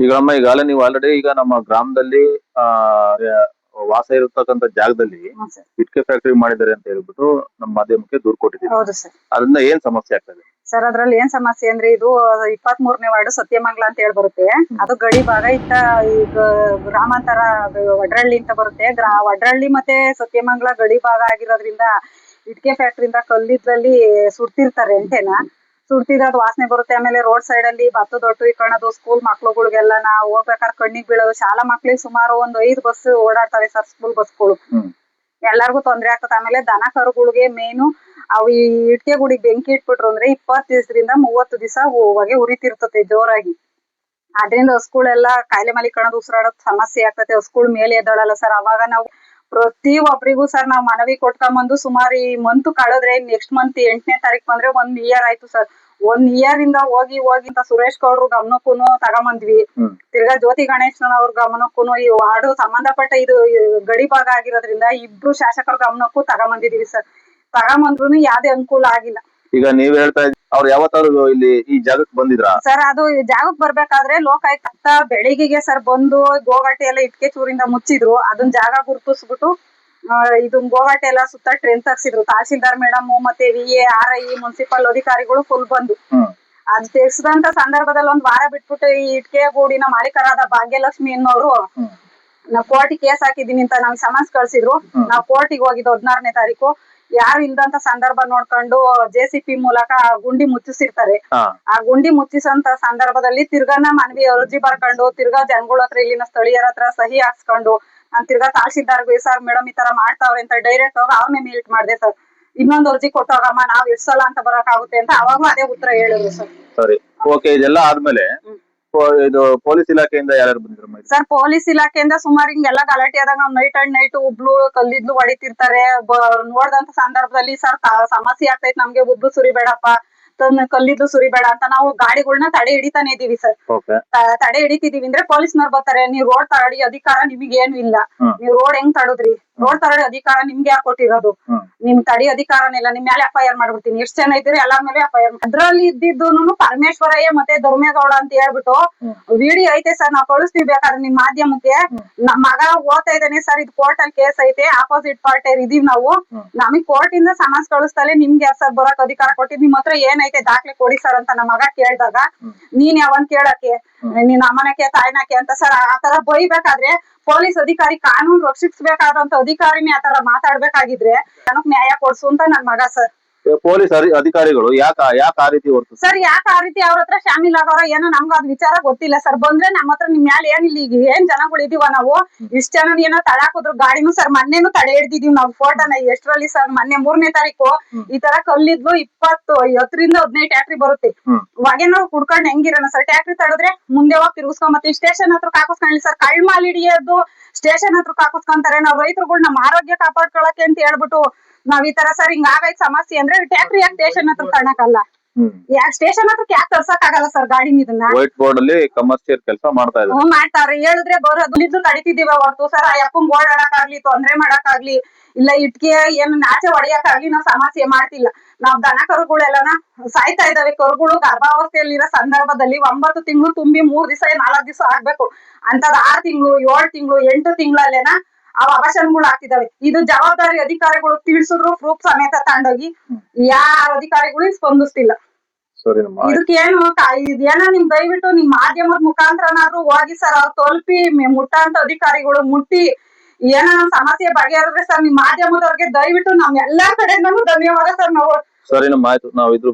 ಈಗಾಗಲೇ ನೀವು ಆಲ್ರೆಡಿ ಈಗ ನಮ್ಮ ಗ್ರಾಮದಲ್ಲಿ ಆ ವಾಸ ಇರತಕ್ಕಂತ ಜಾಗದಲ್ಲಿ ಇಟ್ಕೆ ಫ್ಯಾಕ್ಟರಿ ಮಾಡಿದ್ದಾರೆ ಅಂತ ಹೇಳ್ಬಿಟ್ಟು ನಮ್ಮ ಮಾಧ್ಯಮಕ್ಕೆ ದೂರು ಕೊಟ್ಟಿದ್ದೀವಿ. ಹೌದು ಸರ್. ಅದರಿಂದ ಏನ್ ಸಮಸ್ಯೆ ಆಗ್ತದೆ ಸರ್? ಅದ್ರಲ್ಲಿ ಏನ್ ಸಮಸ್ಯೆ ಅಂದ್ರೆ ಇದು 23ನೇ ವಾರ್ಡ್ ಸತ್ಯಮಂಗಲ ಅಂತ ಹೇಳಿ ಬರುತ್ತೆ. ಅದು ಗಡಿ ಭಾಗ ಇತ್ತ ಈಗ ಗ್ರಾಮಾಂತರ ವಡ್ರಳ್ಳಿ ಅಂತ ಬರುತ್ತೆ. ವಡ್ರಳ್ಳಿ ಮತ್ತೆ ಸತ್ಯಮಂಗಲ ಗಡಿ ಭಾಗ ಆಗಿರೋದ್ರಿಂದ ಇಟ್ಕೆ ಫ್ಯಾಕ್ಟ್ರಿಯಿಂದ ಕಲ್ಲಿದ್ರಲ್ಲಿ ಸುಡ್ತಿರ್ತಾರೆ ಎಂಟೆನ ಸುಡ್ತಿದ್ರೆ ಅದು ವಾಸನೆ ಬರುತ್ತೆ. ಆಮೇಲೆ ರೋಡ್ ಸೈಡ್ ಅಲ್ಲಿ ಭತ್ತದೊಟ್ಟು ಇಕ್ಕೊಳ್ಳೋದು, ಸ್ಕೂಲ್ ಮಕ್ಳುಗಳಿಗೆಲ್ಲ ನಾವು ಹೋಗ್ಬೇಕಾದ್ರೆ ಕಣ್ಣಿಗೆ ಬೀಳೋದು. ಶಾಲಾ ಮಕ್ಳಿಗೆ ಸುಮಾರು ಒಂದು 5 ಬಸ್ ಓಡಾಡ್ತವೆ ಸರ್, ಸ್ಕೂಲ್ ಬಸ್ಗಳು. ಎಲ್ಲರಿಗೂ ತೊಂದರೆ ಆಗ್ತದೆ. ಆಮೇಲೆ ದನ ಕರುಗಳಿಗೆ ಮೇನು ಅವು ಈ ಇಟ್ಕೆ ಗುಡಿಗೆ ಬೆಂಕಿ ಇಟ್ಬಿಟ್ರು ಅಂದ್ರೆ 20 ದಿವಸದಿಂದ 30 ದಿವಸ ಹೊಗೆ ಉರಿತಿರ್ತತೆ ಜೋರಾಗಿ. ಅದ್ರಿಂದ ಹಸುಗಳೆಲ್ಲ ಕಾಯಿಲೆ ಮಲಿಕಣದು, ಉಸಿರಾಡೋದ್ ಸಮಸ್ಯೆ ಆಗ್ತದೆ. ಹಸುಗಳು ಮೇಲೆ ಎದ್ದಳಲ್ಲ ಸರ್. ಅವಾಗ ನಾವು ಪ್ರತಿ ಒಬ್ರಿಗೂ ಸರ್ ನಾವು ಮನವಿ ಕೊಟ್ಕೊಂಬಂದು ಸುಮಾರು ಈ ಮಂತ್ ಕಳೆದ್ರೆ ನೆಕ್ಸ್ಟ್ ಮಂತ್ 8ನೇ ತಾರೀಕು ಬಂದ್ರೆ 1 ಇಯರ್ ಆಯ್ತು ಸರ್. 1 ಇಯರ್ ಇಂದ ಹೋಗಿ ಅಂತ ಸುರೇಶ್ ಗೌಡ್ರು ಗಮನಕ್ಕೂನು ತಗೊಂಬಂದ್ವಿ. ತಿರ್ಗಾ ಜ್ಯೋತಿ ಗಣೇಶನವ್ರ ಗಮನಕ್ಕೂನು ಈ ವಾರ್ಡು ಸಂಬಂಧಪಟ್ಟ ಇದು ಗಡಿ ಭಾಗ ಆಗಿರೋದ್ರಿಂದ 2 ಶಾಸಕರ ಗಮನಕ್ಕೂ ತಗೊಂಬಂದಿದೀವಿ ಸರ್. ತಗೊಂಬಂದ್ರು ಯಾವ್ದೇ ಅನುಕೂಲ ಆಗಿಲ್ಲ. ಈಗ ನೀವ್ ಹೇಳ್ತಾ ಇದ್ದೀವಿ ಅವ್ರು ಯಾವತ್ತಾದ್ರು ಇಲ್ಲಿ ಈ ಜಾಗಕ್ಕೆ ಬಂದಿದ್ರ ಸರ್? ಅದು ಜಾಗಕ್ಕೆ ಬರ್ಬೇಕಾದ್ರೆ ಲೋಕಾಯುಕ್ತ ಬೆಳಿಗ್ಗೆ ಸರ್ ಬಂದು ಗೋಗಟ್ಟೆ ಎಲ್ಲ ಇಟ್ಕೆ ಚೂರಿಂದ ಮುಚ್ಚಿದ್ರು. ಅದನ್ನ ಜಾಗ ಗುರುತಿಸ್ಬಿಟ್ಟು ಇದು ಗೋಗಟ್ಟೆ ಎಲ್ಲ ಸುತ್ತ ಟ್ರೆಂಚ್ ಹಾಕ್ಸಿದ್ರು. ತಹಸೀಲ್ದಾರ್ ಮೇಡಮ್ ಮತ್ತೆ VA RI ಮುನ್ಸಿಪಲ್ ಅಧಿಕಾರಿಗಳು ಫುಲ್ ಬಂದು ಅದ್ ತೆಗ್ಸಿದಂತ ಸಂದರ್ಭದಲ್ಲಿ 1 ವಾರ ಬಿಟ್ಬಿಟ್ಟು ಈ ಇಟ್ಕೆ ಗೂಡಿನ ಮಾಲೀಕರಾದ ಭಾಗ್ಯಲಕ್ಷ್ಮಿ ಅನ್ನೋರು ನಾವ್ ಕೋರ್ಟಿಗೆ ಕೇಸ್ ಹಾಕಿದೀನಿ ಅಂತ ನಮ್ಗೆ ಸಮನ್ಸ್ ಕಳ್ಸಿದ್ರು. ನಾವ್ ಕೋರ್ಟಿಗೆ ಹೋಗಿದ್ದು 16ನೇ ತಾರೀಕು. ಯಾರು ಇಲ್ದಂತ ಸಂದರ್ಭ ನೋಡ್ಕೊಂಡು JCP ಮೂಲಕ ಗುಂಡಿ ಮುಚ್ಚಿಸಿರ್ತಾರೆ. ಆ ಗುಂಡಿ ಮುಚ್ಚಿಸಂತ ಸಂದರ್ಭದಲ್ಲಿ ತಿರ್ಗಾನ ಮನವಿ ಅರ್ಜಿ ಬರ್ಕೊಂಡು ತಿರ್ಗಾ ಜನಗಳ ಹತ್ರ ಇಲ್ಲಿನ ಸ್ಥಳೀಯರ ಹತ್ರ ಸಹಿ ಹಾಕ್ಸ್ಕೊಂಡು ನಾನ್ ತಿರ್ಗಾ ತಹಸೀಲ್ದಾರ್ಗೆ ಸರ್ ಮೇಡಮ್ ಈ ತರ ಮಾಡ್ತಾವ್ರೆ ಅಂತ ಡೈರೆಕ್ಟ್ ಹೋಗಿ ಅವ್ರನ್ನೇ ಮೀಟ್ ಮಾಡಿದೆ ಸರ್. ಇನ್ನೊಂದು ಅರ್ಜಿ ಕೊಟ್ಟೋಗಮ್ಮ ನಾವ್ ಎಷ್ಟು ಸಲ ಅಂತ ಬರಕ್ ಆಗುತ್ತೆ ಅಂತ ಅವಾಗೂ ಅದೇ ಉತ್ತರ ಹೇಳಿದ್ರು ಸರ್. ಸರಿ, ಓಕೆ. ಇದೆಲ್ಲ ಆದ್ಮೇಲೆ ಇದು ಪೊಲೀಸ್ ಇಲಾಖೆಯಿಂದ ಯಾರು ಬಂದಿದ್ರು ಸರ್? ಪೊಲೀಸ್ ಇಲಾಖೆಯಿಂದ ಸುಮಾರು ಹಿಂಗೆಲ್ಲ ಗಲಾಟೆ ಆದಾಗ ನೈಟ್ ಅಂಡ್ ನೈಟ್ ಒಬ್ಳು ಕಲ್ಲಿದ್ಲು ಹೊಡಿತಿರ್ತಾರೆ. ನೋಡ್ದಂತ ಸಂದರ್ಭದಲ್ಲಿ ಸರ್ ಸಮಸ್ಯೆ ಆಗ್ತೈತೆ ನಮ್ಗೆ, ಒಬ್ಳು ಸುರಿಬೇಡಪ್ಪ ಕಲ್ಲಿದ್ದು ಸುರಿಬೇಡ ಅಂತ ನಾವು ಗಾಡಿಗಳನ್ನ ತಡೆ ಹಿಡಿತಾನೆ ಇದೀವಿ ಸರ್. ತಡೆ ಹಿಡಿತಿದೀವಿ ಅಂದ್ರೆ ಪೊಲೀಸ್ನವ್ರು ಬರ್ತಾರೆ. ನೀವು ರೋಡ್ ತಡೆ ಅಧಿಕಾರ ನಿಮಗೆ ಏನು ಇಲ್ಲ, ನೀವು ರೋಡ್ ಹೆಂಗ್ ತಡದ್ರಿ? ರೋಡ್ ತಡೆ ಅಧಿಕಾರ ನಿಮ್ಗೆ ಯಾರು ಕೊಟ್ಟಿರೋದು? ನಿಮ್ ತಡೆ ಅಧಿಕಾರನಿಲ್ಲ, ನಿಮ್ ಮೇಲೆ FIR ಮಾಡ್ಬಿಡ್ತೀನಿ. ಎಷ್ಟು ಜನ ಇದ್ದೀರಿ ಎಲ್ಲಾರ ಮೇಲೆ FIR. ಅದ್ರಲ್ಲಿ ಇದ್ದಿದ್ದು ಪರಮೇಶ್ವರಯ್ಯ ಮತ್ತೆ ಧರ್ಮೇಗೌಡ ಅಂತ ಹೇಳ್ಬಿಟ್ಟು ವಿಡಿಯೋ ಐತೆ ಸರ್, ನಾವ್ ಕಳಿಸ್ತೀವಿ ಬೇಕಾದ್ರೆ ನಿಮ್ ಮಾಧ್ಯಮಕ್ಕೆ. ನಮ್ ಮಗ ಓದ್ತಾ ಇದ್ದಾನೆ ಸರ್, ಇದು ಕೋರ್ಟ್ ಅಲ್ಲಿ ಕೇಸ್ ಐತೆ, ಆಪೋಸಿಟ್ ಪಾರ್ಟಿ ಇದೀವಿ ನಾವು. ನಮಗ್ ಕೋರ್ಟ್ ಇಂದ ಸಮನ್ಸ್ ಕಳಿಸ್ತಲೇ ನಿಮ್ಗೆ ಯಾರು ಸರ್ ಬರಕ್ ಅಧಿಕಾರ ಕೊಟ್ಟಿದ್? ನಿಮ್ ಹತ್ರ ಏನೈತೆ ದಾಖಲೆ ಕೊಡಿ ಸರ್ ಅಂತ ನಮ್ಮ ಮಗ ಕೇಳ್ದಾಗ ನೀನ್ ಯಾವನ್ ಕೇಳಕ್ಕೆ, ನೀನ್ ಅಮ್ಮನಕ್ಕೆ ತಾಯಿನಕ್ಕೆ ಅಂತ ಸರ್ ಆತರ ಬೈಬೇಕಾದ್ರೆ ಪೊಲೀಸ್ ಅಧಿಕಾರಿ ಕಾನೂನು ರಕ್ಷಿಸಬೇಕಾದಂತ ಅಧಿಕಾರಿನೇ ಆತರ ಮಾತಾಡ್ಬೇಕಾಗಿದ್ರೆ ಜನಕ್ ನ್ಯಾಯ ಕೊಡ್ಸು ಅಂತ ನನ್ ಮಗ ಸರ್. ಪೊಲೀಸ್ ಅಧಿಕಾರಿಗಳು ಯಾಕೆ ಆ ರೀತಿ ಹೊರತು ಸರ್? ಯಾಕೆ ಆ ರೀತಿ ಅವ್ರ ಹತ್ರ ಶಾಮಿಲ್ ಆಗೋರ ಏನೋ ನಮ್ಗೆ ಅದ್ ವಿಚಾರ ಗೊತ್ತಿಲ್ಲ ಸರ್. ಬಂದ್ರೆ ನಮ್ಮ ಹತ್ರ ನಿಮ್ ಮ್ಯಾಲ ಏನಿಲ್ಲ, ಈಗ ಏನ್ ಜನಗಳು ಇದೀವ ನಾವು ಇಷ್ಟ ಜನ ಏನೋ ತಡಾಕುದ್ರು ಗಾಡಿನೂ ಸರ್. ಮೊನ್ನೆನೂ ತಡೆ ಹಿಡ್ದಿದೀವಿ ನಾವು ಫೋಟೋನ. ಎಷ್ಟರಲ್ಲಿ ಸರ್? ಮೊನ್ನೆ 3ನೇ ತಾರೀಕು ಈ ತರ ಕಲ್ಲಿದ್ಲು 10ರಿಂದ 15 ಟ್ಯಾಕ್ಟ್ರಿ ಬರುತ್ತೆ. ಹೊಗೆನೋ ಕುಡ್ಕೊಂಡ್ ಹೆಂಗಿರೋಣ ಸರ್? ಟ್ಯಾಕ್ಟ್ರಿ ತಡದ್ರೆ ಮುಂದೆ ಹೋಗಿ ತಿರ್ಗಿಸ್ಕೊಂಬತ್ತೀವಿ. ಸ್ಟೇಷನ್ ಹತ್ರ ಹಾಕಿಸ್ಕೊಳ್ಳಿ ಸರ್. ಕಳ್ಮಾಲ್ ಹಿಡಿಯೋದು ಸ್ಟೇಷನ್ ಹತ್ರ ಹಾಕಿಸ್ಕೊಂತಾರೆ. ನಾವ್ ರೈತರುಗಳು ನಮ್ಮ ಆರೋಗ್ಯ ಕಾಪಾಡ್ಕೊಳಕ್ಕೆ ಅಂತ ಹೇಳ್ಬಿಟ್ಟು ನಾವ್ ಈ ತರ ಸರ್ ಹಿಂಗ ಆಗೈತ್ ಸಮಸ್ಯೆ ಅಂದ್ರೆ ಟ್ಯಾಕ್ಟ್ರಿ ಯಾಕೆ ಸ್ಟೇಷನ್ ಹತ್ರ ತಣ್ಣಕಲ್ಲ? ಯಾಕೆ ಸ್ಟೇಷನ್ ಹತ್ರ ಯಾಕೆ ತರ್ಸಕ್ ಆಗಲ್ಲ ಸರ್ ಗಾಡಿನ? ಇದನ್ನ ವೈಟ್ ಬೋರ್ಡ್ ಅಲ್ಲಿ ಕಮರ್ಷಿಯಲ್ ಕೆಲಸ ಮಾಡ್ತಾ ಇದ್ದಾರೆ. ಮಾಡ್ತಾವ್ರೆ, ಹೇಳಿದ್ರೆ ಬರೋದು ಇದ್ದು ತಡಿತಿದೀವಿ ಹೊರತು ಸರ್ ಆ ಯಪ್ಪಂಗ್ ಓಡಾಡಕ್ಕಾಗ್ಲಿ ತೊಂದ್ರೆ ಮಾಡಕ್ಕಾಗ್ಲಿ ಇಲ್ಲ ಇಟ್ಕೆ ಏನು ನಾಚೆ ಹೊಡಿಯಕ್ಕಾಗ್ಲಿ ನಾವ್ ಸಮಸ್ಯೆ ಮಾಡ್ತಿಲ್ಲ. ನಾವ್ ದನ ಕರುಗಳೆಲ್ಲನ ಸಾಯ್ತಾ ಇದಾವೆ. ಕರುಗಳು ಗರ್ಭಾವಸ್ಥೆಯಲ್ಲಿರೋ ಸಂದರ್ಭದಲ್ಲಿ 9 ತಿಂಗಳು ತುಂಬಿ 3 ದಿವಸ 4 ದಿವಸ ಆಗ್ಬೇಕು ಅಂತದ್ 6 ತಿಂಗಳು 7 ತಿಂಗಳು 8 ತಿಂಗಳಲ್ಲೇನ ಅವ ಅವಶನಗಳು ಆಗ್ತಿದಾವೆ. ಇದು ಜವಾಬ್ದಾರಿ ಅಧಿಕಾರಿಗಳು ತಿಳಿಸಿದ್ರು ಪ್ರೂಫ್ ಸಮೇತ ತಗೊಂಡೋಗಿ ಯಾರ ಅಧಿಕಾರಿಗಳು ಸ್ಪಂದಿಸ್ತಿಲ್ಲ. ಇದಕ್ಕೇನು ಇದೇನೋ ನಿಮ್ ದಯವಿಟ್ಟು ನಿಮ್ ಮಾಧ್ಯಮದ ಮುಖಾಂತರನಾದ್ರೂ ಹೋಗಿ ಸರ್ ಅವ್ರು ತಲುಪಿ ಮುಟ್ಟಂತ ಅಧಿಕಾರಿಗಳು ಮುಟ್ಟಿ ಏನೋ ಸಮಸ್ಯೆ ಬಗೆಹರಿದ್ರೆ ಸರ್ ನಿಮ್ ಮಾಧ್ಯಮದವ್ರಿಗೆ ದಯವಿಟ್ಟು ನಮ್ ಎಲ್ಲಾ ಕಡೆಯಿಂದನೂ ಧನ್ಯವಾದ ಸರ್. ನಾವು ಸರಿ, ನಮ್ಮ ಆಯ್ತು, ನಾವು ಇದ್ರ